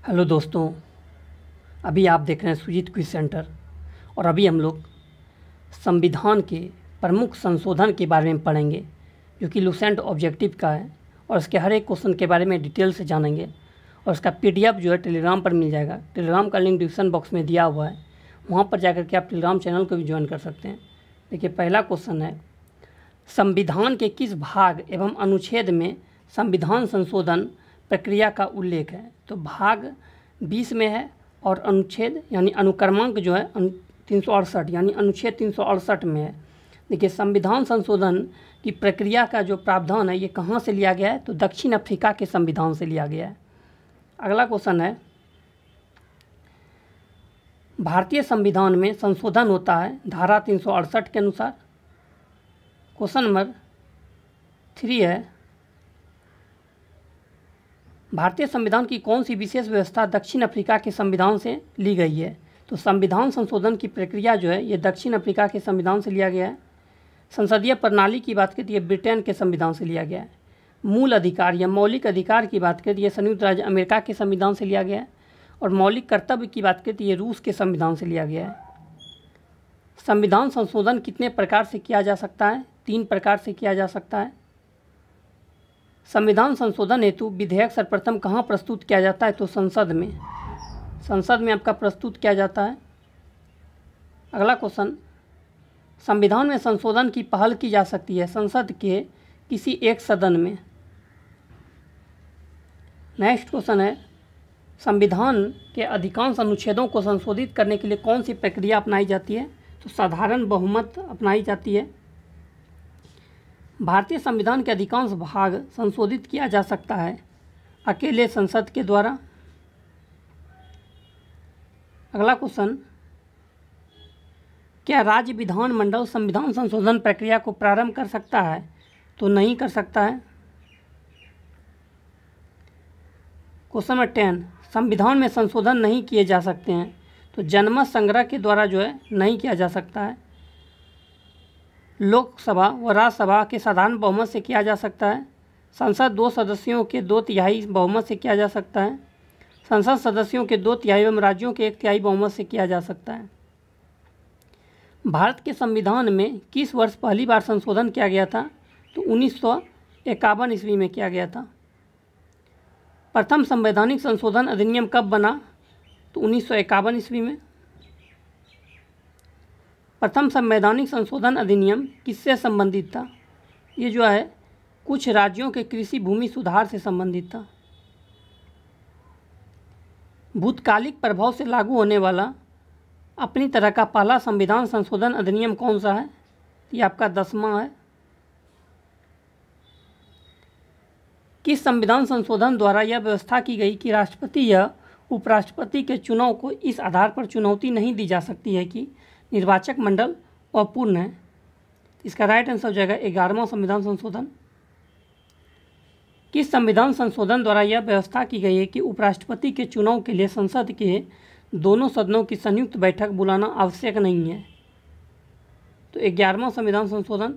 Hello दोस्तों, अभी आप देख रहे हैं सुजीत क्विज सेंटर। और अभी हम लोग संविधान के प्रमुख संशोधन के बारे में पढ़ेंगे जो कि लुसेंट ऑब्जेक्टिव का है। और इसके हर एक क्वेश्चन के बारे में डिटेल से जानेंगे। और इसका PDF जो है टेलीग्राम पर मिल जाएगा। टेलीग्राम का लिंक डिस्क्रिप्शन बॉक्स में दिया हुआ है, वहाँ पर जाकर के आप टेलीग्राम चैनल को भी ज्वाइन कर सकते हैं। देखिए, पहला क्वेश्चन है, संविधान के किस भाग एवं अनुच्छेद में संविधान संशोधन प्रक्रिया का उल्लेख है? तो भाग 20 में है और अनुच्छेद यानी अनुक्रमांक जो है 368 यानी अनुच्छेद 368 में है। देखिए, संविधान संशोधन की प्रक्रिया का जो प्रावधान है ये कहाँ से लिया गया है? तो दक्षिण अफ्रीका के संविधान से लिया गया है। अगला क्वेश्चन है, भारतीय संविधान में संशोधन होता है धारा 368 के अनुसार। क्वेश्चन नंबर 3 है, भारतीय संविधान की कौन सी विशेष व्यवस्था दक्षिण अफ्रीका के संविधान से ली गई है? तो संविधान संशोधन की प्रक्रिया जो है ये दक्षिण अफ्रीका के संविधान से लिया गया है। संसदीय प्रणाली की बात करें तो ये ब्रिटेन के संविधान से लिया गया है। मूल अधिकार या मौलिक अधिकार की बात करें तो ये संयुक्त राज्य अमेरिका के संविधान से लिया गया है। और मौलिक कर्तव्य की बात करें तो ये रूस के संविधान से लिया गया है। संविधान संशोधन कितने प्रकार से किया जा सकता है? 3 प्रकार से किया जा सकता है। संविधान संशोधन हेतु विधेयक सर्वप्रथम कहाँ प्रस्तुत किया जाता है? तो संसद में। संसद में आपका प्रस्तुत किया जाता है। अगला क्वेश्चन, संविधान में संशोधन की पहल की जा सकती है संसद के किसी एक सदन में। नेक्स्ट क्वेश्चन है, संविधान के अधिकांश अनुच्छेदों को संशोधित करने के लिए कौन सी प्रक्रिया अपनाई जाती है? तो साधारण बहुमत अपनाई जाती है। भारतीय संविधान के अधिकांश भाग संशोधित किया जा सकता है अकेले संसद के द्वारा। अगला क्वेश्चन, क्या राज्य विधानमंडल संविधान संशोधन प्रक्रिया को प्रारंभ कर सकता है? तो नहीं कर सकता है। क्वेश्चन नंबर 10, संविधान में संशोधन नहीं किए जा सकते हैं तो जनमत संग्रह के द्वारा जो है नहीं किया जा सकता है। लोकसभा व राज्यसभा के साधारण बहुमत से किया जा सकता है। संसद 2 सदस्यों के 2/3 बहुमत से किया जा सकता है। संसद सदस्यों के 2/3 एवं राज्यों के 1/3 बहुमत से किया जा सकता है। भारत के संविधान में किस वर्ष पहली बार संशोधन किया गया था? तो 1951 ईस्वी में किया गया था। प्रथम संवैधानिक संशोधन अधिनियम कब बना? तो 1951 ईस्वी में। प्रथम संवैधानिक संशोधन अधिनियम किससे संबंधित था? ये जो है कुछ राज्यों के कृषि भूमि सुधार से संबंधित था। भूतकालिक प्रभाव से लागू होने वाला अपनी तरह का पहला संविधान संशोधन अधिनियम कौन सा है? ये आपका 10वां है। किस संविधान संशोधन द्वारा यह व्यवस्था की गई कि राष्ट्रपति या उपराष्ट्रपति के चुनाव को इस आधार पर चुनौती नहीं दी जा सकती है कि निर्वाचक मंडल अपूर्ण है? इसका राइट आंसर हो जाएगा 11वां संविधान संशोधन। किस संविधान संशोधन द्वारा यह व्यवस्था की गई है कि उपराष्ट्रपति के चुनाव के लिए संसद के दोनों सदनों की संयुक्त बैठक बुलाना आवश्यक नहीं है? तो 11वां संविधान संशोधन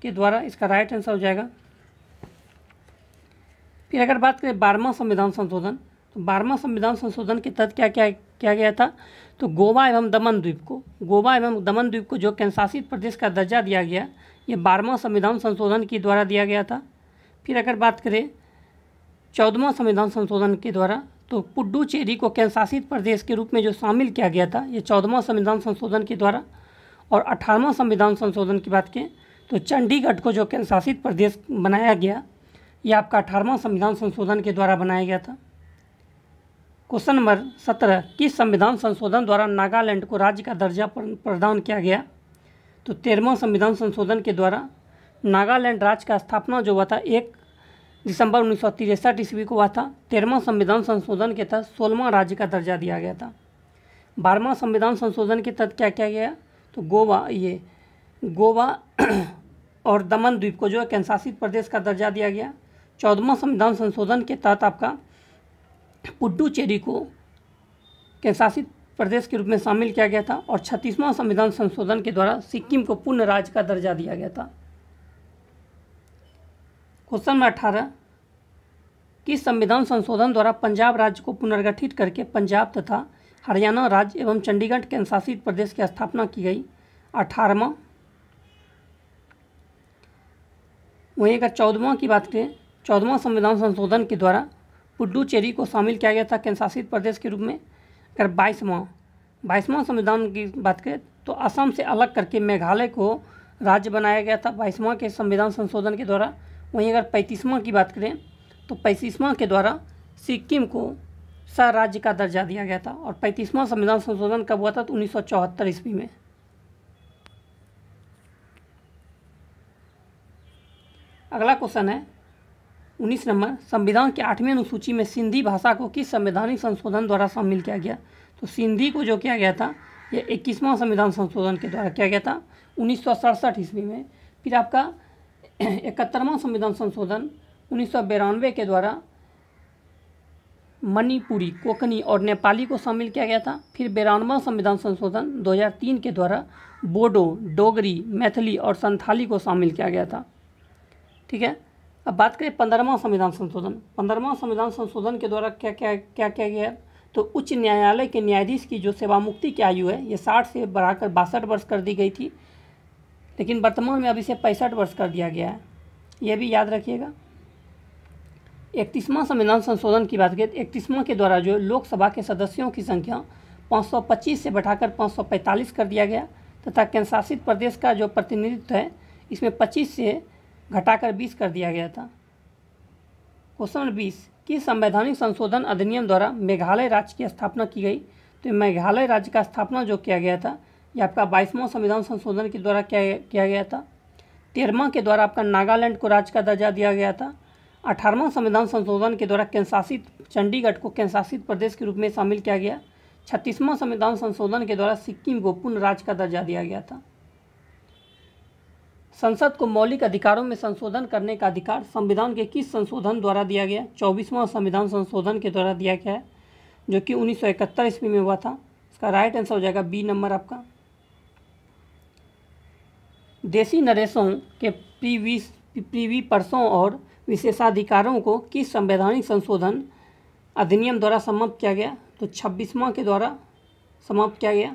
के द्वारा इसका राइट आंसर हो जाएगा। फिर अगर बात करें 12वां संविधान संशोधन, तो 12वां संविधान संशोधन के तहत क्या क्या किया गया था? तो गोवा एवं दमन द्वीप को जो केंद्रशासित प्रदेश का दर्जा दिया गया, ये 12वां संविधान संशोधन के द्वारा दिया गया था। फिर अगर बात करें 14वां संविधान संशोधन के द्वारा, तो पुडुचेरी को केंद्रशासित प्रदेश के रूप में जो शामिल किया गया था, ये 14वां संविधान संशोधन के द्वारा। और 18वां संविधान संशोधन की बात करें तो चंडीगढ़ को जो केंद्रशासित प्रदेश बनाया गया, ये आपका 18वां संविधान संशोधन के द्वारा बनाया गया था। क्वेश्चन नंबर 17, किस संविधान संशोधन द्वारा नागालैंड को राज्य का दर्जा प्रदान किया गया? तो 13वां संविधान संशोधन के द्वारा नागालैंड राज्य का स्थापना जो हुआ था 1 दिसंबर 1963 ईस्वी को हुआ था। 13वां संविधान संशोधन के तहत 16वां राज्य का दर्जा दिया गया था। 12वां संविधान संशोधन के तहत क्या किया गया? तो गोवा और दमन द्वीप को जो है केंद्रशासित प्रदेश का दर्जा दिया गया। 14वां संविधान संशोधन के तहत आपका पुडुचेरी को केंद्रशासित प्रदेश के रूप में शामिल किया गया था। और 36वां संविधान संशोधन के द्वारा सिक्किम को पूर्ण राज्य का दर्जा दिया गया था। क्वेश्चन नंबर 18, किस संविधान संशोधन द्वारा पंजाब राज्य को पुनर्गठित करके पंजाब तथा हरियाणा राज्य एवं चंडीगढ़ केंद्र शासित प्रदेश की स्थापना की गई? 18वां। वहीं अगर 14वां की बात करें, 14वां संविधान संशोधन के द्वारा पुडुचेरी को शामिल किया गया था केंद्र शासित प्रदेश के रूप में। अगर 22वां संविधान की बात करें तो असम से अलग करके मेघालय को राज्य बनाया गया था 22वां के संविधान संशोधन के द्वारा। वहीं अगर 35वां की बात करें तो 35वां के द्वारा सिक्किम को सह राज्य का दर्जा दिया गया था। और 35वां संविधान संशोधन कब हुआ था? तो 1974 ईस्वी में। अगला क्वेश्चन है 19 नंबर, संविधान के 8वें अनुसूची में सिंधी भाषा को किस संवैधानिक संशोधन द्वारा शामिल किया गया? तो सिंधी को जो किया गया था यह 21वां संविधान संशोधन के द्वारा किया गया था 1967 ईस्वी में। फिर आपका 71वां संविधान संशोधन 1992 के द्वारा मणिपुरी, कोंकणी और नेपाली को शामिल किया गया था। फिर 92वां संविधान संशोधन 2003 के द्वारा बोडो, डोगरी, मैथिली और संथाली को शामिल किया गया था। ठीक है, अब बात करें 15वां संविधान संशोधन। 15वां संविधान संशोधन के द्वारा क्या किया गया? तो उच्च न्यायालय के न्यायाधीश की जो सेवामुक्ति की आयु है ये 60 से बढ़ाकर 62 वर्ष कर दी गई थी, लेकिन वर्तमान में अब इसे 65 वर्ष कर दिया गया है, यह भी याद रखिएगा। 31वां संविधान संशोधन की बात करें, 31वां के द्वारा जो लोकसभा के सदस्यों की संख्या 525 से बढ़ाकर 545 कर दिया गया तथा केंद्र शासित प्रदेश का जो प्रतिनिधित्व है इसमें 25 से घटाकर 20 कर दिया गया था। क्वेश्चन नंबर 20, किस संवैधानिक संशोधन अधिनियम द्वारा मेघालय राज्य की स्थापना की गई? तो मेघालय राज्य का स्थापना जो किया गया था यह आपका 22वां संविधान संशोधन के द्वारा किया गया था। 13वां के द्वारा आपका नागालैंड को राज्य का दर्जा दिया गया था। 18वां संविधान संशोधन के द्वारा केंद्र शासित चंडीगढ़ को केंद्र शासित प्रदेश के रूप में शामिल किया गया। 36वां संविधान संशोधन के द्वारा सिक्किम को पूर्ण राज्य का दर्जा दिया गया था। संसद को मौलिक अधिकारों में संशोधन करने का अधिकार संविधान के किस संशोधन द्वारा दिया गया? 24वां संविधान संशोधन के द्वारा दिया गया है, जो कि 1971 ईस्वी में हुआ था। इसका राइट आंसर हो जाएगा बी नंबर आपका। देशी नरेशों के प्रीवी पर्सों और विशेषाधिकारों को किस संवैधानिक संशोधन अधिनियम द्वारा समाप्त किया गया? तो 26वां के द्वारा समाप्त किया गया।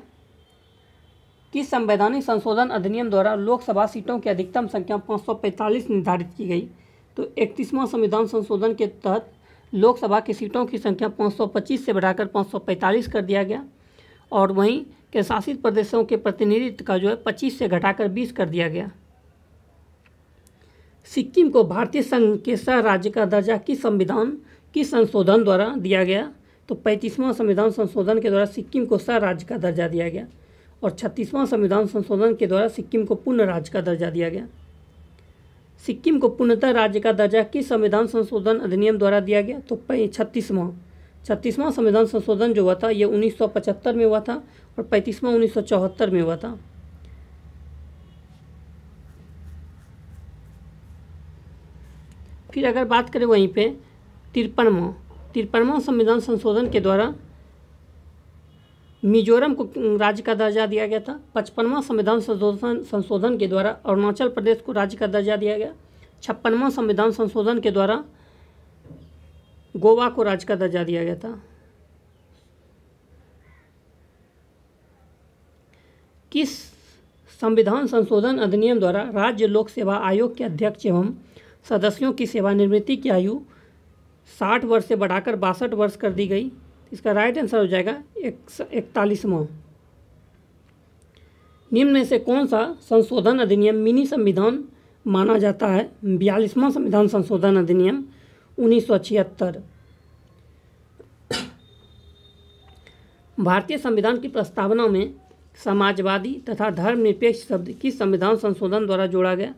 किस संवैधानिक संशोधन अधिनियम द्वारा लोकसभा सीटों की अधिकतम संख्या 545 निर्धारित की गई? तो 31वां संविधान संशोधन के तहत लोकसभा की सीटों की संख्या 525 से बढ़ाकर 545 कर दिया गया और वहीं के शासित प्रदेशों के प्रतिनिधित्व का जो है 25 से घटाकर 20 कर दिया गया। सिक्किम को भारतीय संघ के सह राज्य का दर्जा किस संशोधन द्वारा दिया गया? तो 35वां संविधान संशोधन के द्वारा सिक्किम को सह राज्य का दर्जा दिया गया और 36वां संविधान संशोधन के द्वारा सिक्किम को पूर्ण राज्य का दर्जा दिया गया। सिक्किम को पूर्णतः राज्य का दर्जा किस संविधान संशोधन अधिनियम द्वारा दिया गया? तो 36वां संविधान संशोधन जो हुआ था ये 1975 में हुआ था और 35वां 1974 में हुआ था। फिर अगर बात करें वहीं पे 53वां संविधान संशोधन के द्वारा मिजोरम को राज्य का दर्जा दिया गया था। 55वां संविधान संशोधन के द्वारा अरुणाचल प्रदेश को राज्य का दर्जा दिया गया। 56वां संविधान संशोधन के द्वारा गोवा को राज्य का दर्जा दिया गया था। किस संविधान संशोधन अधिनियम द्वारा राज्य लोक सेवा आयोग के अध्यक्ष एवं सदस्यों की सेवानिवृत्ति की आयु 60 वर्ष से बढ़ाकर 62 वर्ष कर दी गई? इसका राइट आंसर हो जाएगा 41वां। निम्न में से कौन सा संशोधन अधिनियम मिनी संविधान माना जाता है? 42वां संविधान संशोधन अधिनियम 1976। भारतीय संविधान की प्रस्तावना में समाजवादी तथा धर्मनिरपेक्ष शब्द किस संविधान संशोधन द्वारा जोड़ा गया?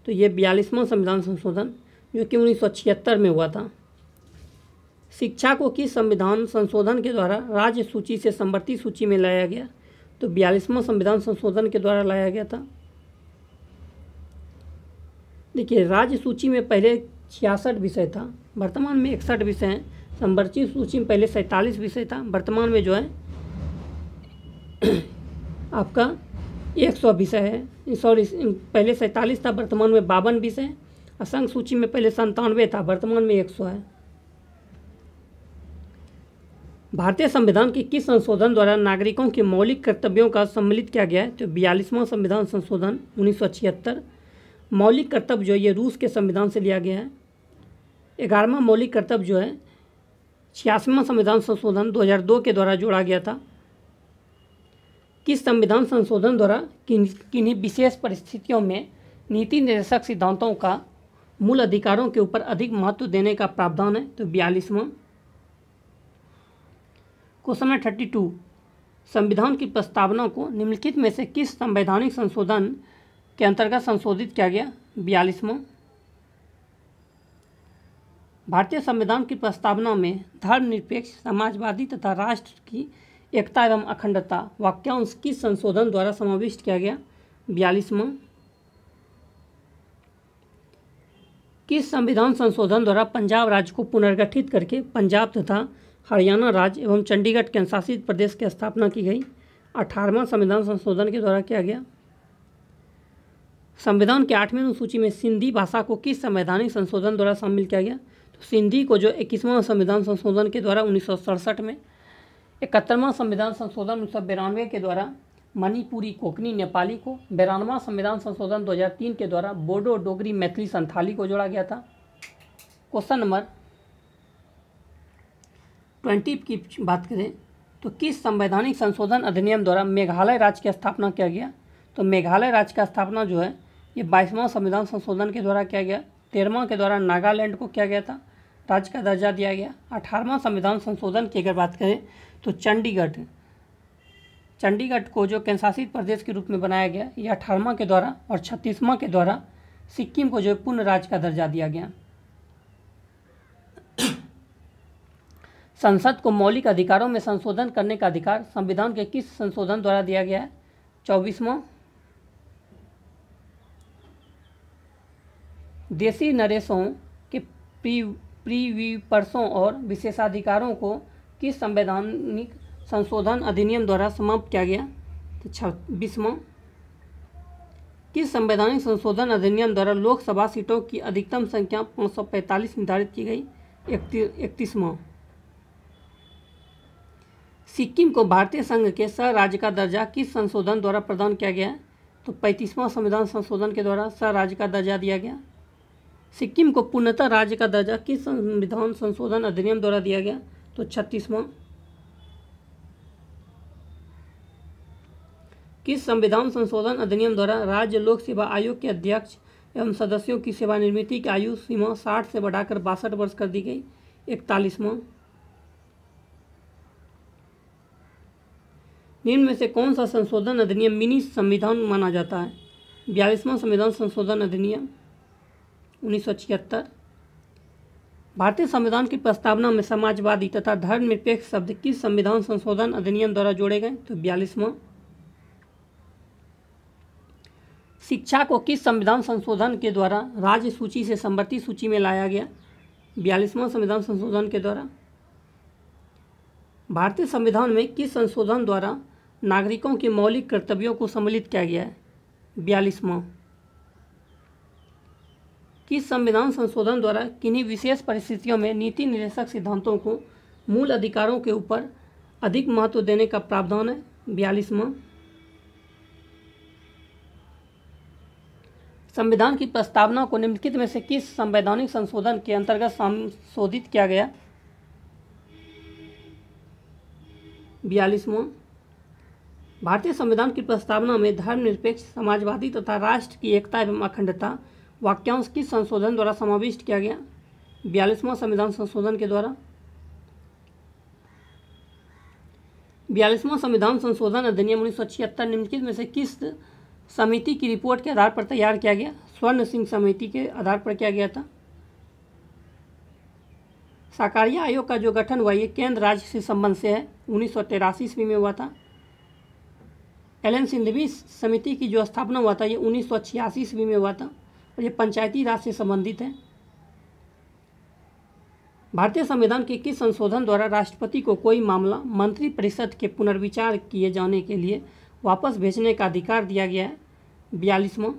तो ये 42वां संविधान संशोधन जो कि 1976 में हुआ था। शिक्षा को किस संविधान संशोधन के द्वारा राज्य सूची से समवर्ती सूची में लाया गया? तो 42वां संविधान संशोधन के द्वारा लाया गया था। देखिए, राज्य सूची में पहले 66 विषय था, वर्तमान में 61 विषय हैं। समवर्ती सूची में पहले 47 विषय था, वर्तमान में जो है आपका 100 विषय है। सॉरी, पहले 47 था, वर्तमान में 52 विषय है। असंख्य सूची में पहले 97 था, वर्तमान में 100 है। भारतीय संविधान के किस संशोधन द्वारा नागरिकों के मौलिक कर्तव्यों का सम्मिलित किया गया है? तो 42वां संविधान संशोधन 1976। मौलिक कर्तव्य जो है ये रूस के संविधान से लिया गया है। 11वां मौलिक कर्तव्य जो है 86वां संविधान संशोधन 2002 के द्वारा जोड़ा गया था। किस संविधान संशोधन द्वारा किन्हीं विशेष परिस्थितियों में नीति निर्देशक सिद्धांतों का मूल अधिकारों के ऊपर अधिक महत्व देने का प्रावधान है? तो 42वां। क्वेश्चन नंबर 32, संविधान की प्रस्तावना को निम्नलिखित में से किस संवैधानिक संशोधन के अंतर्गत संशोधित किया गया? 42वां। भारतीय संविधान की प्रस्तावना में धर्मनिरपेक्ष, समाजवादी तथा राष्ट्र की एकता एवं अखंडता वाक्यांश किस संशोधन द्वारा समाविष्ट किया गया? 42वां। किस संविधान संशोधन द्वारा पंजाब राज्य को पुनर्गठित करके पंजाब तथा हरियाणा राज्य एवं चंडीगढ़ केंद्र शासित प्रदेश की स्थापना की गई? 18वां संविधान संशोधन के द्वारा किया गया। संविधान के 8वें अनुसूची में सिंधी भाषा को किस संवैधानिक संशोधन द्वारा शामिल किया गया? तो सिंधी को जो 21वां संविधान संशोधन के द्वारा 1967 में, 71वां संविधान संशोधन 1992 के द्वारा मणिपुरी, कोंकणी, नेपाली को, 92वां संविधान संशोधन 2003 के द्वारा बोडो, डोगरी, मैथिली, संथाली को जोड़ा गया था। क्वेश्चन नंबर 20 की बात करें तो किस संवैधानिक संशोधन अधिनियम द्वारा मेघालय राज्य की स्थापना किया गया? तो मेघालय राज्य का स्थापना जो है ये 22वां संविधान संशोधन के द्वारा किया गया। 13वां के द्वारा नागालैंड को किया गया था, राज्य का दर्जा दिया गया। 18वां संविधान संशोधन की अगर बात करें तो चंडीगढ़ को जो केंद्र शासित प्रदेश के रूप में बनाया गया ये 18वां के द्वारा, और 36वां के द्वारा सिक्किम को जो पूर्ण राज्य का दर्जा दिया गया। संसद को मौलिक अधिकारों में संशोधन करने का अधिकार संविधान के किस संशोधन द्वारा दिया गया है? 24वां। देशी नरेशों के प्रीविपर्सों और विशेषाधिकारों को किस संवैधानिक संशोधन अधिनियम द्वारा समाप्त किया गया? तो 26वां। किस संवैधानिक संशोधन अधिनियम द्वारा लोकसभा सीटों की अधिकतम संख्या 545 निर्धारित की गई? 31वां। सिक्किम को भारतीय संघ के सह राज्य का दर्जा किस संशोधन द्वारा प्रदान किया गया? तो 35वां संविधान संशोधन के द्वारा सह राज्य का दर्जा दिया गया। सिक्किम को पूर्णतः राज्य का दर्जा किस संविधान संशोधन अधिनियम द्वारा दिया गया? तो 36वां। किस संविधान संशोधन अधिनियम द्वारा राज्य लोक सेवा आयोग के अध्यक्ष एवं सदस्यों की सेवानिवृत्ति की आयु सीमा 60 से बढ़ाकर 62 वर्ष कर दी गई? 41वां। निम्न में से कौन सा संशोधन अधिनियम मिनी संविधान माना जाता है? 42वां संविधान संशोधन अधिनियम 1976। भारतीय संविधान की प्रस्तावना में समाजवादी तथा धर्मनिरपेक्ष शब्द किस संविधान संशोधन अधिनियम द्वारा जोड़े गए? तो 42वां। शिक्षा को किस संविधान संशोधन के द्वारा राज्य सूची से समवर्ती सूची में लाया गया? 42वां संविधान संशोधन के द्वारा। भारतीय संविधान में किस संशोधन द्वारा नागरिकों के मौलिक कर्तव्यों को सम्मिलित किया गया है? 42वां। किस संविधान संशोधन द्वारा किन्हीं विशेष परिस्थितियों में नीति निर्देशक सिद्धांतों को मूल अधिकारों के ऊपर अधिक महत्व देने का प्रावधान है? 42वां। संविधान की प्रस्तावना को निम्नलिखित में से किस संवैधानिक संशोधन के अंतर्गत संशोधित किया गया? 42वां। भारतीय संविधान की प्रस्तावना में धर्मनिरपेक्ष, समाजवादी तथा राष्ट्र की एकता एवं अखंडता वाक्यांश किस संशोधन द्वारा समाविष्ट किया गया? 42वां संविधान संशोधन के द्वारा। 42वां संविधान संशोधन अधिनियम 1976 निम्नलिखित में से किस समिति की रिपोर्ट के आधार पर तैयार किया गया? स्वर्ण सिंह समिति के आधार पर किया गया था। साकारिया आयोग का जो गठन हुआ ये केंद्र राज्य से संबंध से है, 1983 ईस्वी में हुआ था। एलन सिंधवी समिति की जो स्थापना हुआ था ये 1986 ईस्वी में हुआ था और ये पंचायती राज से संबंधित है। भारतीय संविधान के किस संशोधन द्वारा राष्ट्रपति को कोई मामला मंत्रिपरिषद के पुनर्विचार किए जाने के लिए वापस भेजने का अधिकार दिया गया है? 42वां।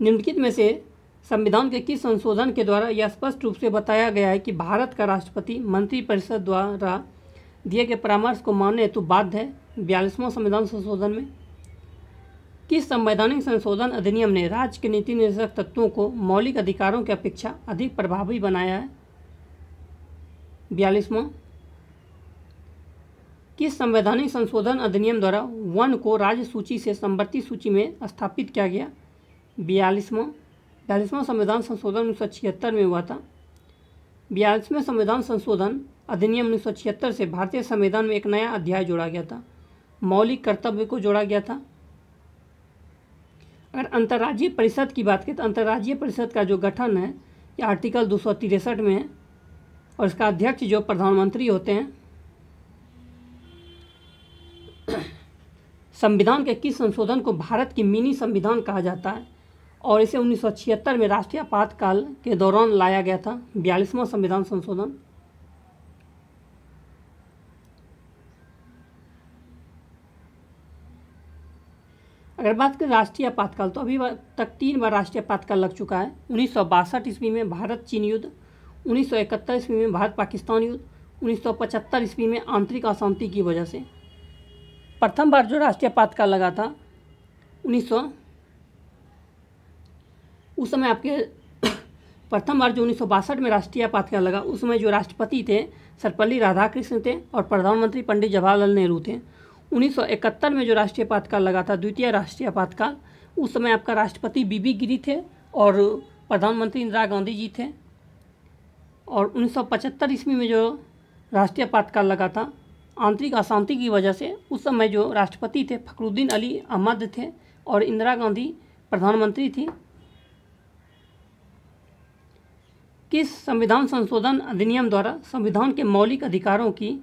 निम्नलिखित में से संविधान के किस संशोधन के द्वारा यह स्पष्ट रूप से बताया गया है कि भारत का राष्ट्रपति मंत्रिपरिषद द्वारा दिए गए परामर्श को मानने हेतु बाध्य है? 42वां संविधान संशोधन में किस संवैधानिक संशोधन अधिनियम ने राज्य के नीति निर्देशक तत्वों को मौलिक अधिकारों की अपेक्षा अधिक प्रभावी बनाया है? 42वां किस संवैधानिक संशोधन अधिनियम द्वारा वन को राज्य सूची से समवर्ती सूची में स्थापित किया गया? 42वां संविधान संशोधन 1976 में हुआ था। 42वें संविधान संशोधन अधिनियम 1976 से भारतीय संविधान में एक नया अध्याय जोड़ा गया था, मौलिक कर्तव्य को जोड़ा गया था। अगर अंतर्राज्यीय परिषद की बात करें तो अंतर्राज्यीय परिषद का जो गठन है ये आर्टिकल 263 में है और इसका अध्यक्ष जो प्रधानमंत्री होते हैं। संविधान के किस संशोधन को भारत की मिनी संविधान कहा जाता है और इसे 1976 में राष्ट्रीय आपातकाल के दौरान लाया गया था? 42वां संविधान संशोधन। अगर बात करें राष्ट्रीय आपातकाल तो अभी तक 3 बार राष्ट्रीय आपातकाल लग चुका है। 1962 ईस्वी में भारत चीन युद्ध, 1971 ईस्वी में भारत पाकिस्तान युद्ध, 1975 ईस्वी में आंतरिक अशांति की वजह से। प्रथम बार जो राष्ट्रीय आपातकाल लगा था उस समय आपके प्रथम बार जो 1962 में राष्ट्रीय आपातकाल लगा उस समय जो राष्ट्रपति थे सर्वपल्ली राधाकृष्णन थे और प्रधानमंत्री पंडित जवाहरलाल नेहरू थे। 1971 में जो राष्ट्रीय आपातकाल लगा था, द्वितीय राष्ट्रीय आपातकाल, उस समय आपका राष्ट्रपति बीबी गिरी थे और प्रधानमंत्री इंदिरा गांधी जी थे। और 1975 ईस्वी में जो राष्ट्रीय आपातकाल लगा था आंतरिक अशांति की वजह से, उस समय जो राष्ट्रपति थे फखरुद्दीन अली अहमद थे और इंदिरा गांधी प्रधानमंत्री थी। किस संविधान संशोधन अधिनियम द्वारा संविधान के मौलिक अधिकारों की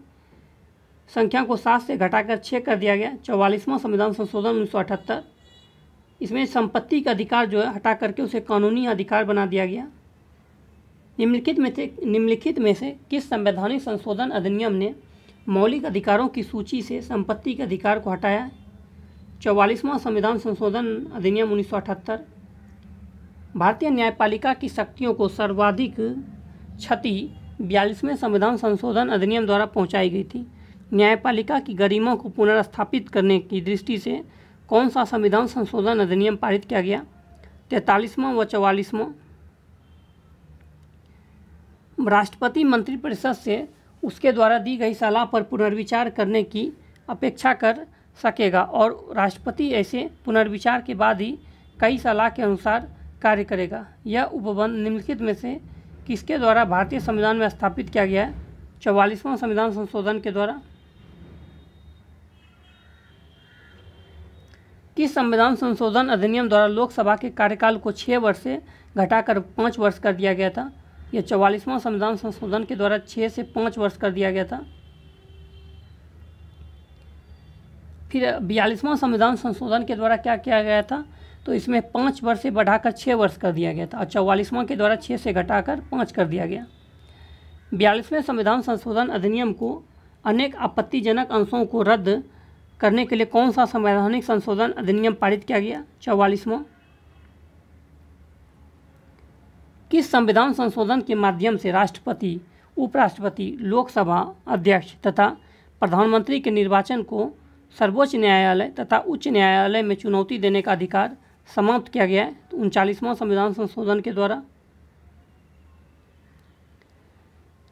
संख्या को 7 से घटाकर 6 कर दिया गया? 44वां संविधान संशोधन 1978। इसमें संपत्ति का अधिकार जो है हटा करके उसे कानूनी अधिकार बना दिया गया। निम्नलिखित में से किस संवैधानिक संशोधन अधिनियम ने मौलिक अधिकारों की सूची से संपत्ति के अधिकार को हटाया? 44वां संविधान संशोधन अधिनियम 1978। भारतीय न्यायपालिका की शक्तियों को सर्वाधिक क्षति 42वें संविधान संशोधन अधिनियम द्वारा पहुंचाई गई थी। न्यायपालिका की गरिमा को पुनर्स्थापित करने की दृष्टि से कौन सा संविधान संशोधन अधिनियम पारित किया गया? 43वां व 44वां। राष्ट्रपति मंत्रिपरिषद से उसके द्वारा दी गई सलाह पर पुनर्विचार करने की अपेक्षा कर सकेगा और राष्ट्रपति ऐसे पुनर्विचार के बाद ही कई सलाह के अनुसार कार्य करेगा। यह उपबंध निम्नलिखित में से किसके द्वारा भारतीय संविधान में स्थापित किया गया है? 44वां संविधान संशोधन के द्वारा। किस संविधान संशोधन अधिनियम द्वारा लोकसभा के कार्यकाल को 6 वर्ष से घटाकर 5 वर्ष कर दिया गया था? यह 44वां संविधान संशोधन के द्वारा 6 से 5 वर्ष कर दिया गया था। फिर 42वां संविधान संशोधन के द्वारा क्या किया गया था? तो इसमें 5 वर्ष से बढ़ाकर 6 वर्ष कर दिया गया था और 44वां के द्वारा 6 से घटाकर 5 कर दिया गया। 42वें संविधान संशोधन अधिनियम को अनेक आपत्तिजनक अंशों को रद्द करने के लिए कौन सा संवैधानिक संशोधन अधिनियम पारित किया गया? 44वां। किस संविधान संशोधन के माध्यम से राष्ट्रपति, उपराष्ट्रपति, लोकसभा अध्यक्ष तथा प्रधानमंत्री के निर्वाचन को सर्वोच्च न्यायालय तथा उच्च न्यायालय में चुनौती देने का अधिकार समाप्त किया गया है? तो 39वां संविधान संशोधन के द्वारा।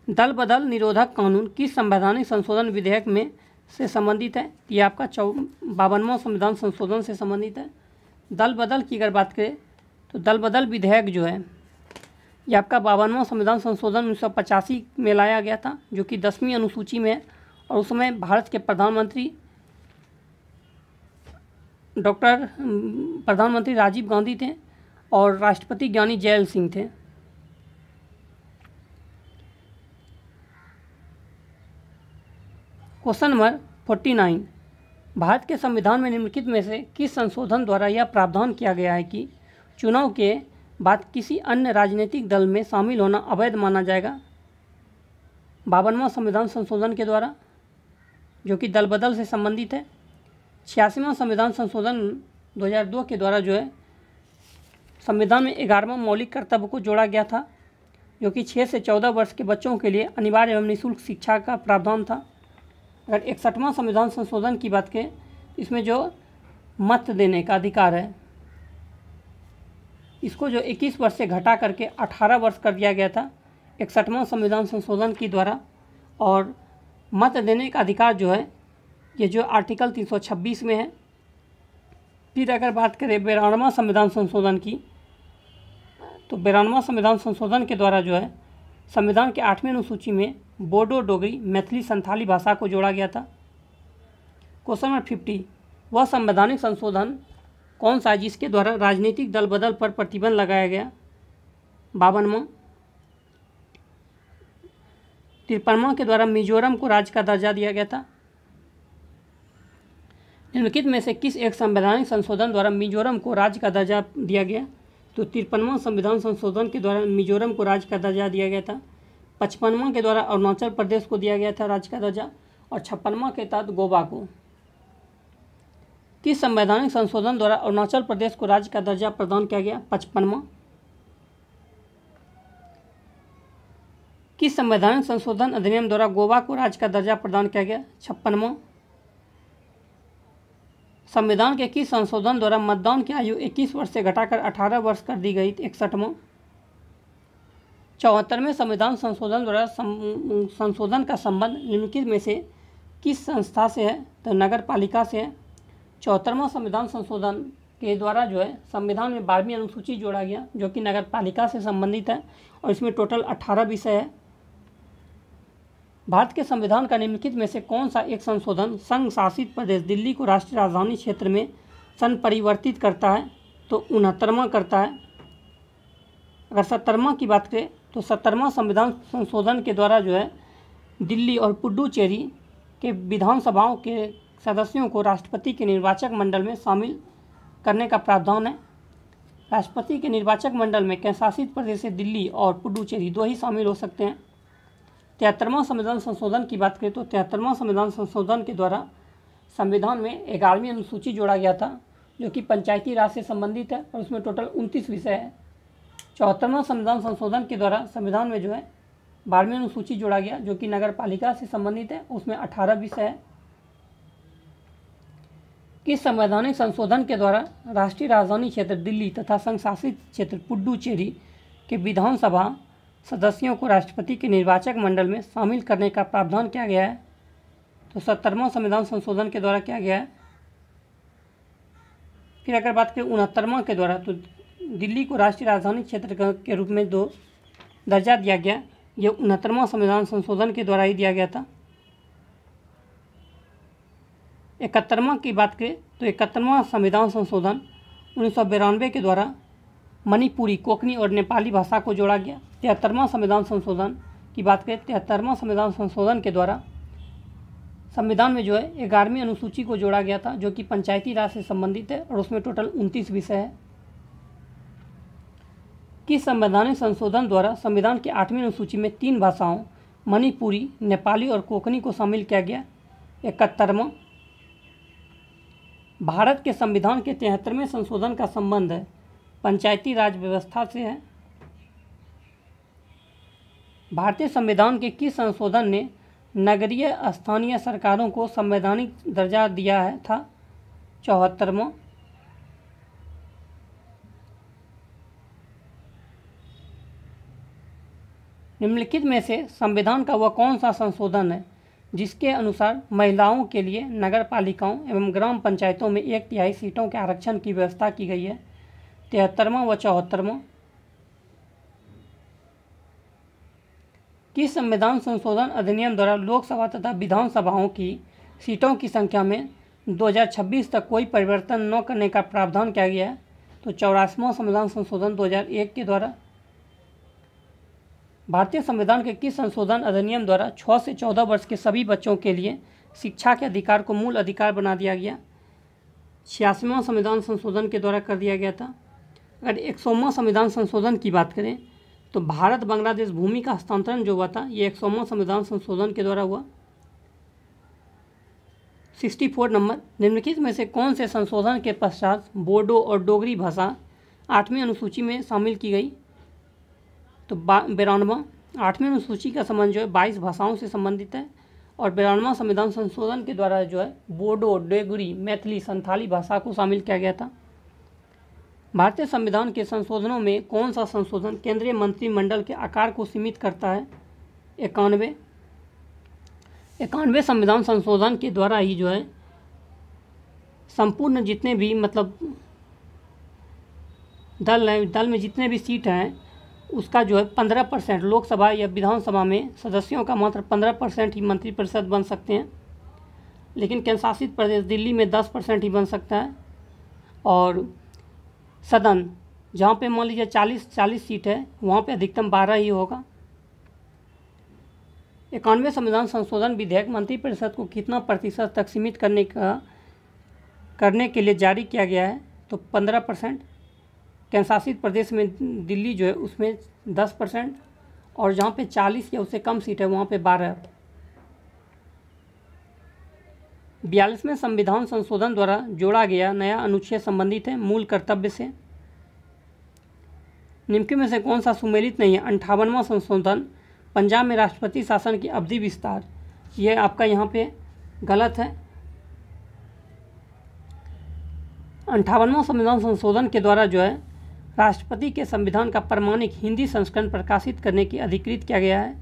दल बदल निरोधक कानून किस संवैधानिक संशोधन विधेयक में से संबंधित है? ये आपका 52वां संविधान संशोधन से संबंधित है। दल बदल की अगर बात करें तो दल बदल विधेयक जो है ये आपका 52वां संविधान संशोधन 1985 में लाया गया था, जो कि 10वीं अनुसूची में है और उस समय भारत के प्रधानमंत्री राजीव गांधी थे और राष्ट्रपति ज्ञानी जैल सिंह थे। क्वेश्चन नंबर 49, भारत के संविधान में निम्नलिखित में से किस संशोधन द्वारा यह प्रावधान किया गया है कि चुनाव के बाद किसी अन्य राजनीतिक दल में शामिल होना अवैध माना जाएगा? 52वां संविधान संशोधन के द्वारा, जो कि दल बदल से संबंधित है। 86वां संविधान संशोधन 2002 के द्वारा जो है संविधान में 11वां मौलिक कर्तव्य को जोड़ा गया था, जो कि 6 से 14 वर्ष के बच्चों के लिए अनिवार्य एवं निःशुल्क शिक्षा का प्रावधान था। अगर 61वां संविधान संशोधन की बात करें, इसमें जो मत देने का अधिकार है, इसको जो 21 वर्ष से घटा करके 18 वर्ष कर दिया गया था 61वां संविधान संशोधन के द्वारा। और मत देने का अधिकार जो है, ये जो आर्टिकल 326 में है। फिर अगर बात करें 92वां संविधान संशोधन की, तो 92वां संविधान संशोधन के द्वारा जो है संविधान के 8वें अनुसूची में बोडो, डोगरी, मैथिली, संथाली भाषा को जोड़ा गया था। क्वेश्चन नंबर 50, वह संवैधानिक संशोधन कौन सा है जिसके द्वारा राजनीतिक दल बदल पर प्रतिबंध लगाया गया? 52वां। 53वां के द्वारा मिजोरम को राज्य का दर्जा दिया गया था। निम्नलिखित में से किस एक संवैधानिक संशोधन द्वारा मिजोरम को राज्य का दर्जा दिया गया? तो 53वां संविधान संशोधन के द्वारा मिजोरम को राज्य का दर्जा दिया गया था। 55वां के द्वारा अरुणाचल प्रदेश को दिया गया था राज्य का दर्जा, और 56वां के तहत गोवा को। किस संवैधानिक संशोधन द्वारा अरुणाचल प्रदेश को राज्य का दर्जा प्रदान किया गया? 55वां। किस संवैधानिक संशोधन अधिनियम द्वारा गोवा को राज्य का दर्जा प्रदान किया गया? 56वां। संविधान के किस संशोधन द्वारा मतदान की आयु 21 वर्ष से घटाकर 18 वर्ष कर दी गई? 61वां। 74वें संविधान संशोधन द्वारा संशोधन का संबंध निम्नलिखित में से किस संस्था से है? तो नगर पालिका से है। 74वां संविधान संशोधन के द्वारा जो है संविधान में 12वीं अनुसूची जोड़ा गया, जो कि नगर पालिका से संबंधित है, और इसमें टोटल 18 विषय है। भारत के संविधान का निम्नलिखित में से कौन सा एक संशोधन संघ शासित प्रदेश दिल्ली को राष्ट्रीय राजधानी क्षेत्र में संपरिवर्तित करता है? तो 69वां करता है। अगर 70वां की बात करें, तो 70वां संविधान संशोधन के द्वारा जो है दिल्ली और पुडुचेरी के विधानसभाओं के सदस्यों को राष्ट्रपति के निर्वाचक मंडल में शामिल करने का प्रावधान है। राष्ट्रपति के निर्वाचक मंडल में केंद्र शासित प्रदेश से दिल्ली और पुडुचेरी दो ही शामिल हो सकते हैं। 73वां संविधान संशोधन की बात करें, तो 73वां संविधान संशोधन के द्वारा संविधान में 11वीं अनुसूची जोड़ा गया था, जो कि पंचायती राज से संबंधित है, और उसमें टोटल 29 विषय है। 74वां संविधान संशोधन के द्वारा संविधान में जो है 12वीं अनुसूची जोड़ा गया, जो कि नगर पालिका से संबंधित है, उसमें 18 विषय है। किस संवैधानिक संशोधन के द्वारा राष्ट्रीय राजधानी क्षेत्र दिल्ली तथा संघ शासित क्षेत्र पुडुचेरी के विधानसभा सदस्यों को राष्ट्रपति के निर्वाचक मंडल में शामिल करने का प्रावधान किया गया है? तो 70वां संविधान संशोधन के द्वारा किया गया है। फिर अगर बात करें 69वां के द्वारा, तो दिल्ली को राष्ट्रीय राजधानी क्षेत्र के रूप में दो दर्जा दिया गया। ये 69वां संविधान संशोधन के द्वारा ही दिया गया था। 71वां की बात करें, तो 71वां संविधान संशोधन 1992 के द्वारा मणिपुरी, कोंकणी और नेपाली भाषा को जोड़ा गया। 73वां संविधान संशोधन की बात करें, 73वां संविधान संशोधन के द्वारा संविधान में जो है 11वीं अनुसूची को जोड़ा गया था, जो कि पंचायती राज से संबंधित है, और उसमें टोटल 29 विषय है। किस संवैधानिक संशोधन द्वारा संविधान की 8वीं अनुसूची में 3 भाषाओं मणिपुरी, नेपाली और कोंकणी को शामिल किया गया? 71वां। भारत के संविधान के 73वें संशोधन का संबंध है पंचायती राज व्यवस्था से है। भारतीय संविधान के किस संशोधन ने नगरीय स्थानीय सरकारों को संवैधानिक दर्जा दिया है था? 74वां। निम्नलिखित में से संविधान का वह कौन सा संशोधन है जिसके अनुसार महिलाओं के लिए नगर पालिकाओं एवं ग्राम पंचायतों में 1/3 सीटों के आरक्षण की व्यवस्था की गई है? 73वां व 74वां। किस संविधान संशोधन अधिनियम द्वारा लोकसभा तथा विधानसभाओं की सीटों की संख्या में 2026 तक कोई परिवर्तन न करने का प्रावधान किया गया है? तो 84वां संविधान संशोधन 2001 के द्वारा। भारतीय संविधान के किस संशोधन अधिनियम द्वारा 6 से 14 वर्ष के सभी बच्चों के लिए शिक्षा के अधिकार को मूल अधिकार बना दिया गया? 86वां संविधान संशोधन के द्वारा कर दिया गया था। अगर 100वां संविधान संशोधन की बात करें, तो भारत बांग्लादेश भूमि का हस्तांतरण जो हुआ था, ये 100वां संविधान संशोधन के द्वारा हुआ। 64 नंबर, निम्नलिखित में से कौन से संशोधन के पश्चात बोडो और डोगरी भाषा 8वीं अनुसूची में शामिल की गई। तो 92वां 8वीं अनुसूची का संबंध जो है 22 भाषाओं से संबंधित है और 92वां संविधान संशोधन के द्वारा जो है बोडो, डोगरी, मैथिली, संथाली भाषा को शामिल किया गया था। भारतीय संविधान के संशोधनों में कौन सा संशोधन केंद्रीय मंत्रिमंडल के आकार को सीमित करता है? 91 संविधान संशोधन के द्वारा ही जो है संपूर्ण जितने भी मतलब दल में जितने भी सीट हैं उसका जो है 15% लोकसभा या विधानसभा में सदस्यों का मात्र 15% ही मंत्रिपरिषद बन सकते हैं, लेकिन केंद्र शासित प्रदेश दिल्ली में 10% ही बन सकता है। और सदन जहाँ पे मान लीजिए 40 सीट है वहाँ पे अधिकतम 12 ही होगा। 91 संविधान संशोधन विधेयक मंत्रिपरिषद को कितना प्रतिशत तक सीमित करने के लिए जारी किया गया है? तो 15%। केंद्र शासित प्रदेश में दिल्ली जो है उसमें 10% और जहाँ पे 40 या उससे कम सीट है वहाँ पे 12। 42वें संविधान संशोधन द्वारा जोड़ा गया नया अनुच्छेद संबंधित है मूल कर्तव्य से। निम्न में से कौन सा सुमेलित नहीं है? 58वां संशोधन पंजाब में राष्ट्रपति शासन की अवधि विस्तार, ये आपका यहाँ पे गलत है। 58वां संविधान संशोधन के द्वारा जो है राष्ट्रपति के संविधान का प्रमाणिक हिंदी संस्करण प्रकाशित करने की अधिकृत किया गया है।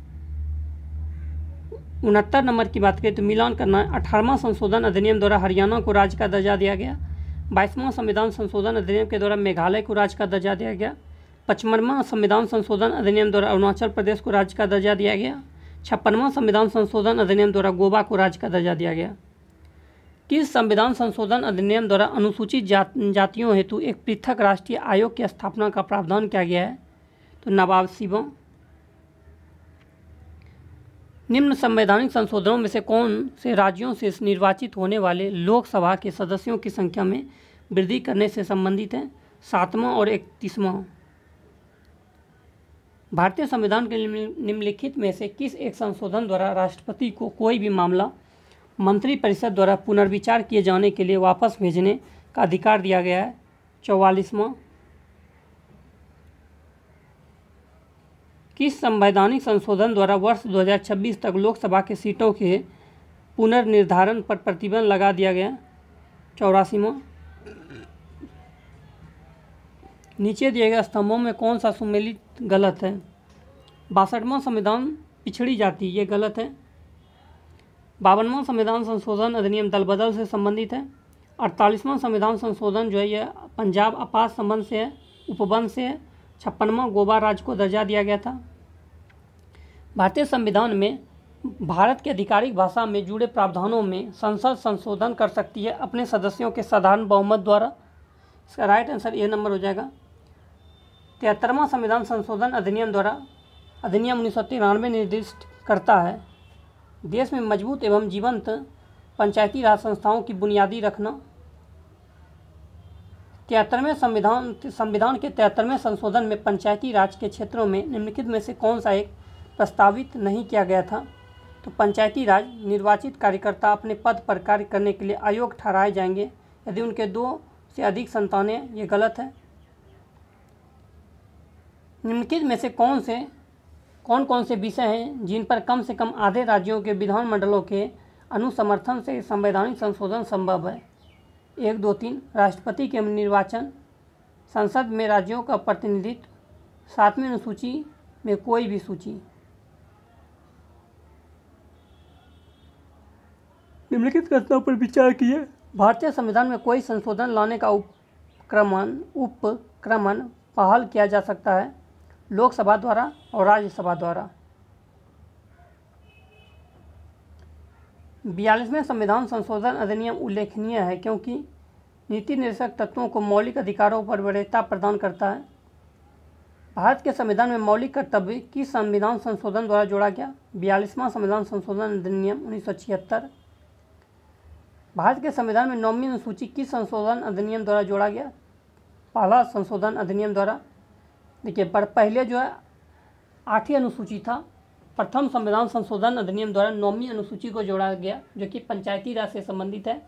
69 नंबर की बात करें तो मिलान करना है। 18वां संशोधन अधिनियम द्वारा हरियाणा को राज्य का दर्जा दिया गया। 22वां संविधान संशोधन अधिनियम के द्वारा मेघालय को राज्य का दर्जा दिया गया। 55वां संविधान संशोधन अधिनियम द्वारा अरुणाचल प्रदेश को राज्य का दर्जा दिया गया। 56वां संविधान संशोधन अधिनियम द्वारा गोवा को राज्य का दर्जा दिया गया। किस संविधान संशोधन अधिनियम द्वारा अनुसूचित जातियों हेतु एक पृथक राष्ट्रीय आयोग की स्थापना का प्रावधान किया गया है? तो 89वां। निम्न संवैधानिक संशोधनों में से कौन से राज्यों से निर्वाचित होने वाले लोकसभा के सदस्यों की संख्या में वृद्धि करने से संबंधित है? 7वां और 31वां। भारतीय संविधान के निम्नलिखित में से किस एक संशोधन द्वारा राष्ट्रपति को कोई भी मामला मंत्रिपरिषद द्वारा पुनर्विचार किए जाने के लिए वापस भेजने का अधिकार दिया गया है? 44वां। किस संवैधानिक संशोधन द्वारा वर्ष 2026 तक लोकसभा के सीटों के पुनर्निर्धारण पर प्रतिबंध लगा दिया गया? 84वां। नीचे दिए गए स्तंभों में कौन सा सुमेलित गलत है? 62वां संविधान पिछड़ी जाति, ये गलत है। 52वां संविधान संशोधन अधिनियम दल बदल से संबंधित है। 48वां संविधान संशोधन जो है यह पंजाब आपात संबंध से है, उपबंध से है। 56वां गोवा राज्य को दर्जा दिया गया था। भारतीय संविधान में भारत की आधिकारिक भाषा में जुड़े प्रावधानों में संसद संशोधन कर सकती है अपने सदस्यों के साधारण बहुमत द्वारा। इसका राइट आंसर ए नंबर हो जाएगा। 73वां संविधान संशोधन अधिनियम द्वारा अधिनियम 1993 निर्दिष्ट करता है देश में मजबूत एवं जीवंत पंचायती राज संस्थाओं की बुनियादी रखना। 73वें संविधान के 73वें संशोधन में पंचायती राज के क्षेत्रों में निम्नलिखित में से कौन सा एक प्रस्तावित नहीं किया गया था? तो पंचायती राज निर्वाचित कार्यकर्ता अपने पद पर कार्य करने के लिए अयोग्य ठहराए जाएंगे यदि उनके 2 से अधिक संतानें, ये गलत है। निम्नलिखित में से कौन कौन से विषय हैं जिन पर कम से कम आधे राज्यों के विधानमंडलों के अनुसमर्थन से संवैधानिक संशोधन संभव है? 1, 2, 3 राष्ट्रपति के निर्वाचन, संसद में राज्यों का प्रतिनिधित्व, 7वीं अनुसूची में कोई भी सूची। निम्नलिखित घटनाओं पर विचार किए। भारतीय संविधान में कोई संशोधन लाने का उपक्रमण पहल किया जा सकता है लोकसभा द्वारा और राज्यसभा द्वारा। 42वें संविधान संशोधन अधिनियम उल्लेखनीय है क्योंकि नीति निर्देशक तत्वों को मौलिक अधिकारों पर वरीयता प्रदान करता है। भारत के संविधान में मौलिक कर्तव्य किस संविधान संशोधन द्वारा जोड़ा गया? 42वां संविधान संशोधन अधिनियम 1976। भारत के संविधान में 9वीं अनुसूची किस संशोधन अधिनियम द्वारा जोड़ा गया? पहला संशोधन अधिनियम द्वारा। देखिए पहले जो है 8वीं अनुसूची था, प्रथम संविधान संशोधन अधिनियम द्वारा 9वीं अनुसूची को जोड़ा गया जो कि पंचायती राज से संबंधित है।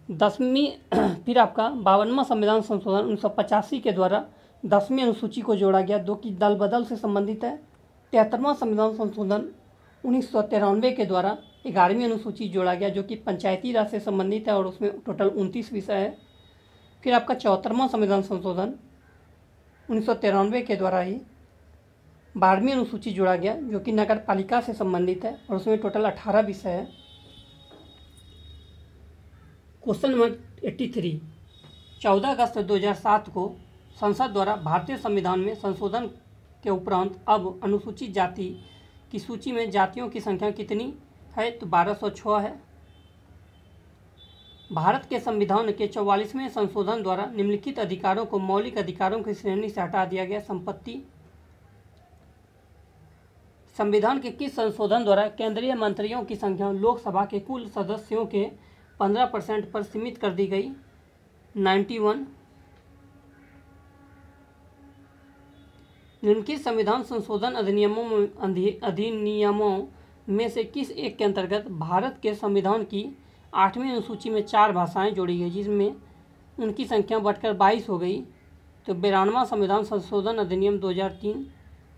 10वीं फिर आपका 52वां संविधान संशोधन 1985 के द्वारा 10वीं अनुसूची को जोड़ा गया, जो कि दल बदल से संबंधित है। 73वां संविधान संशोधन 1993 के द्वारा 11वीं अनुसूची जोड़ा गया, जो कि पंचायती राज से संबंधित है और उसमें टोटल 29 विषय है। फिर आपका 74वां संविधान संशोधन 1993 के द्वारा ही 12वीं अनुसूची जोड़ा गया, जो कि नगर पालिका से संबंधित है और उसमें टोटल 18 विषय है। क्वेश्चन नंबर 83, 14 अगस्त 2007 को संसद द्वारा भारतीय संविधान में संशोधन के उपरांत अब अनुसूचित जाति की सूची में जातियों की संख्या कितनी है? तो 1206 है। भारत के संविधान के 44वें संशोधन द्वारा निम्नलिखित अधिकारों को मौलिक अधिकारों की श्रेणी से हटा दिया गया। संपत्ति। संविधान के किस संशोधन द्वारा केंद्रीय मंत्रियों की संख्या लोकसभा के कुल सदस्यों के 15% पर सीमित कर दी गई? 91। निम्नलिखित संविधान संशोधन अधिनियमों में से किस एक के अंतर्गत भारत के संविधान की 8वीं अनुसूची में 4 भाषाएं जोड़ी गई, जिसमें उनकी संख्या बढ़कर 22 हो गई? तो 92वां संविधान संशोधन अधिनियम 2003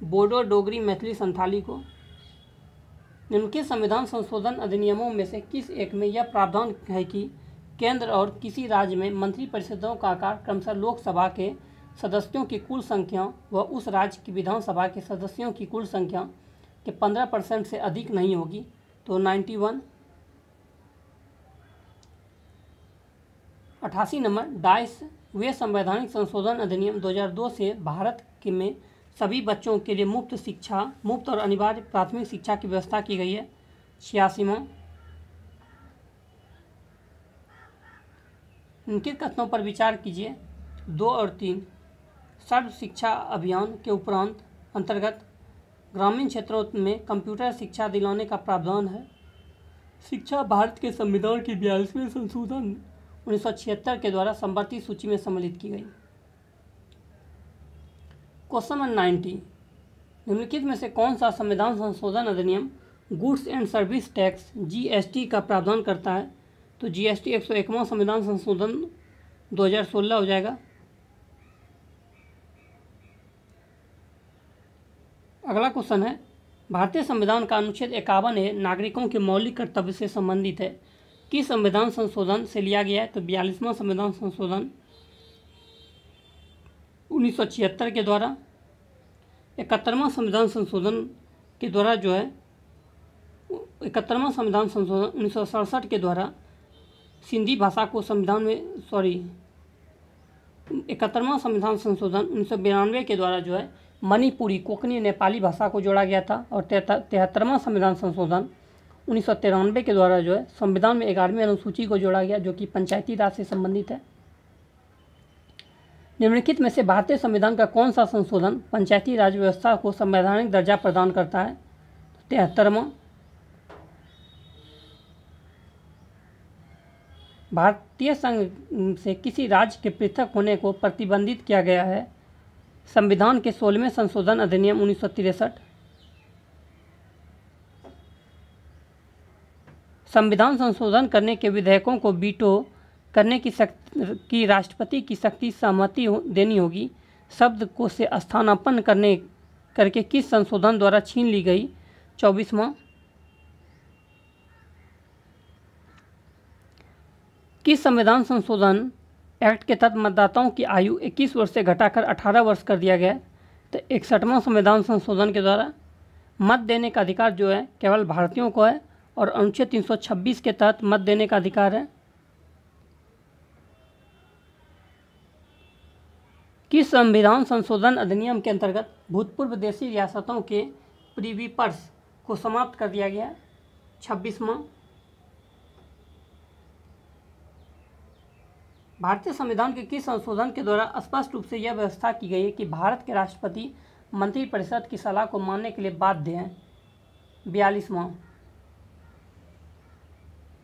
बोडो, डोगरी, मैथिली, संथाली को। निम्नलिखित संविधान संशोधन अधिनियमों में से किस एक में यह प्रावधान है कि केंद्र और किसी राज्य में मंत्रिपरिषदों का आकार क्रमशः लोकसभा के सदस्यों की कुल संख्या व उस राज्य की विधानसभा के सदस्यों की कुल संख्या के 15% से अधिक नहीं होगी? तो 91। 88 नंबर, डाइस वे संवैधानिक संशोधन अधिनियम 2002 से भारत के में सभी बच्चों के लिए मुफ्त और अनिवार्य प्राथमिक शिक्षा की व्यवस्था की गई है। 86वां। निम्नलिखित कथनों पर विचार कीजिए। 2 और 3, सर्व शिक्षा अभियान के उपरांत अंतर्गत ग्रामीण क्षेत्रों में कंप्यूटर शिक्षा दिलाने का प्रावधान है। शिक्षा भारत के संविधान की 42वें संशोधन 1976 के द्वारा संवर्ती सूची में सम्मिलित की गई। क्वेश्चन नंबर 90, निम्नलिखित में से कौन सा संविधान संशोधन अधिनियम goods and service tax GST का प्रावधान करता है? तो GST 101वां संविधान संशोधन 2016 हो जाएगा। अगला क्वेश्चन है, भारतीय संविधान का अनुच्छेद 51A नागरिकों के मौलिक कर्तव्य से संबंधित है, किस संविधान संशोधन से लिया गया है? तो 42वां संविधान संशोधन 1976 के द्वारा। 71वां संविधान संशोधन के द्वारा जो है 71वां संविधान संशोधन 1967 के द्वारा सिंधी भाषा को संविधान में 71वां संविधान संशोधन 1992 के द्वारा जो है मणिपुरी, कोंकणी, नेपाली भाषा को जोड़ा गया था। और 73वां संविधान संशोधन 1993 के द्वारा जो है संविधान में 11वीं अनुसूची को जोड़ा गया, जो कि पंचायती राज से संबंधित है। निम्नलिखित में से भारतीय संविधान का कौन सा संशोधन पंचायती राज व्यवस्था को संवैधानिक दर्जा प्रदान करता है? 73वां। भारतीय संघ से किसी राज्य के पृथक होने को प्रतिबंधित किया गया है? संविधान के 16वें संशोधन अधिनियम 1963। संविधान संशोधन करने के विधेयकों को वीटो करने की राष्ट्रपति की सख्ती सहमति देनी होगी शब्द को से स्थानापन्न करके किस संशोधन द्वारा छीन ली गई? 24वां। किस संविधान संशोधन एक्ट के तहत मतदाताओं की आयु 21 वर्ष से घटाकर 18 वर्ष कर दिया गया? तो 61वां संविधान संशोधन के द्वारा मत देने का अधिकार जो है केवल भारतीयों को है और अनुच्छेद 326 के तहत मत देने का अधिकार है। किस संविधान संशोधन अधिनियम के अंतर्गत भूतपूर्व देशी रियासतों के प्रीवीपर्स को समाप्त कर दिया गया? 26वां। भारतीय संविधान के किस संशोधन के द्वारा स्पष्ट रूप से यह व्यवस्था की गई है कि भारत के राष्ट्रपति मंत्रिपरिषद की सलाह को मानने के लिए बाध्य हैं? 42वां।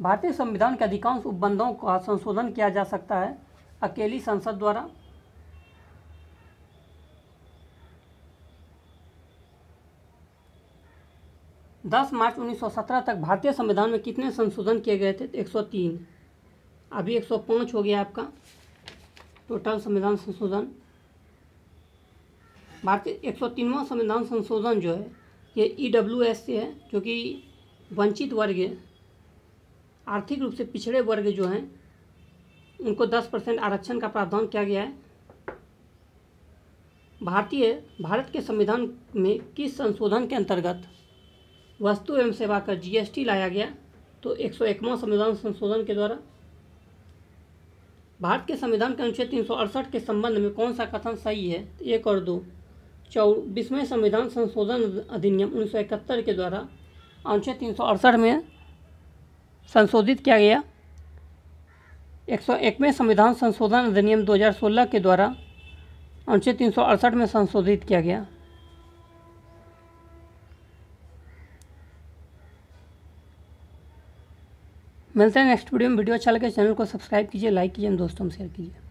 भारतीय संविधान के अधिकांश उपबंधों का संशोधन किया जा सकता है अकेली संसद द्वारा? 10 मार्च 1917 तक भारतीय संविधान में कितने संशोधन किए गए थे? 103। अभी 105 हो गया आपका टोटल संविधान संशोधन। भारतीय 103वां संविधान संशोधन जो है ये EWS से है, जो कि वंचित वर्ग, आर्थिक रूप से पिछड़े वर्ग जो हैं उनको 10% आरक्षण का प्रावधान किया गया है। भारत के संविधान में किस संशोधन के अंतर्गत वस्तु एवं सेवा कर GST लाया गया? तो 101वां संविधान संशोधन के द्वारा। भारत के संविधान के अनुच्छेद 368 के संबंध में कौन सा कथन सही है? 1 और 2। 24वें संविधान संशोधन अधिनियम 1971 के द्वारा अनुच्छेद 368 में संशोधित किया गया। 101वें संविधान संशोधन अधिनियम 2016 के द्वारा अनुच्छेद 368 में संशोधित किया गया। मिलते हैं नेक्स्ट वीडियो में। वीडियो अच्छा लगे चैनल को सब्सक्राइब कीजिए, लाइक कीजिए, दोस्तों में शेयर कीजिए।